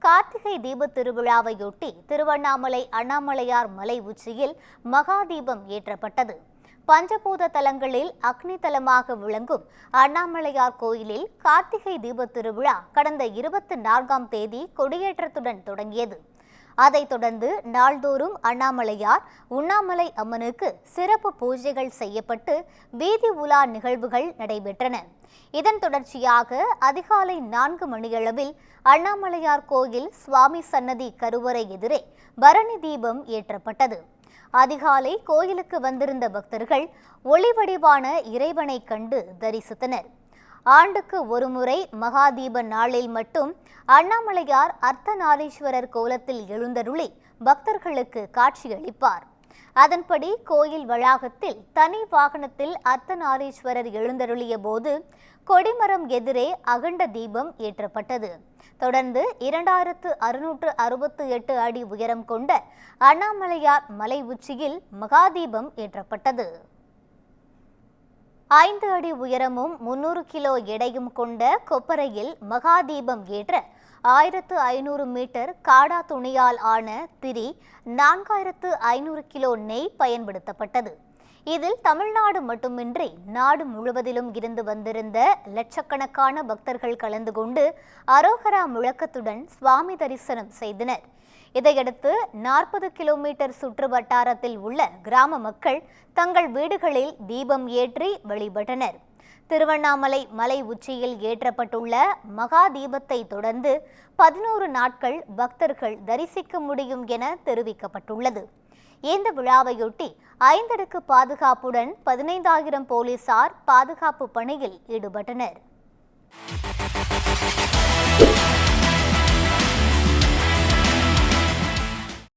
கார்த்திகை தீப திருவிழாவையொட்டி திருவண்ணாமலை அண்ணாமலையார் மலை உச்சியில் மகா தீபம் ஏற்றப்பட்டது. பஞ்சபூத தலங்களில் அக்னி தலமாக விளங்கும் அண்ணாமலையார் கோயிலில் கார்த்திகை தீப திருவிழா கடந்த 24ஆம் தேதி கொடியேற்றத்துடன் தொடங்கியது. அதைத் தொடர்ந்து நாள்தோறும் அண்ணாமலையார் உண்ணாமலை அம்மனுக்கு சிறப்பு பூஜைகள் செய்யப்பட்டு வீதி உலா நிகழ்வுகள் நடைபெற்றன. இதன் தொடர்ச்சியாக அதிகாலை 4 மணியளவில் அண்ணாமலையார் கோயில் சுவாமி சன்னதி கருவறை எதிரே பரணி தீபம் ஏற்றப்பட்டது. அதிகாலை கோயிலுக்கு வந்திருந்த பக்தர்கள் ஒளிவடிவான இறைவனை கண்டு தரிசித்தனர். ஆண்டுக்கு ஒருமுறை மகாதீப நாளில் மட்டும் அண்ணாமலையார் அர்த்தநாரீஸ்வரர் கோலத்தில் எழுந்தருளி பக்தர்களுக்கு காட்சியளிப்பார். அதன்படி கோயில் வளாகத்தில் தனி வாகனத்தில் அர்த்தநாரீஸ்வரர் எழுந்தருளிய போது கொடிமரம் எதிரே அகண்ட தீபம் ஏற்றப்பட்டது. தொடர்ந்து 2668 அடி உயரம் கொண்ட அண்ணாமலையார் மலை உச்சியில் மகாதீபம் ஏற்றப்பட்டது. 5 அடி உயரமும் 300 கிலோ எடையும் கொண்ட கொப்பரையில் மகாதீபம் ஏற்ற 1500 மீட்டர் காடா துணியால் ஆன திரி 4500 கிலோ நெய் பயன்படுத்தப்பட்டது. இதில் தமிழ்நாடு மட்டுமின்றி நாடு முழுவதிலும் இருந்து வந்திருந்த லட்சக்கணக்கான பக்தர்கள் கலந்து கொண்டு அரோகரா முழக்கத்துடன் சுவாமி தரிசனம் செய்தனர். இதையடுத்து 40 கிலோமீட்டர் சுற்று வட்டாரத்தில் உள்ள கிராம மக்கள் தங்கள் வீடுகளில் தீபம் ஏற்றி வழிபட்டனர். திருவண்ணாமலை மலை உச்சியில் ஏற்றப்பட்டுள்ள மகா தீபத்தை தொடர்ந்து 11 நாட்கள் பக்தர்கள் தரிசிக்க முடியும் என தெரிவிக்கப்பட்டுள்ளது. இந்த விழாவையொட்டி 5 அடுக்கு பாதுகாப்புடன் 15000 போலீசார் பாதுகாப்பு பணியில் ஈடுபட்டனர்.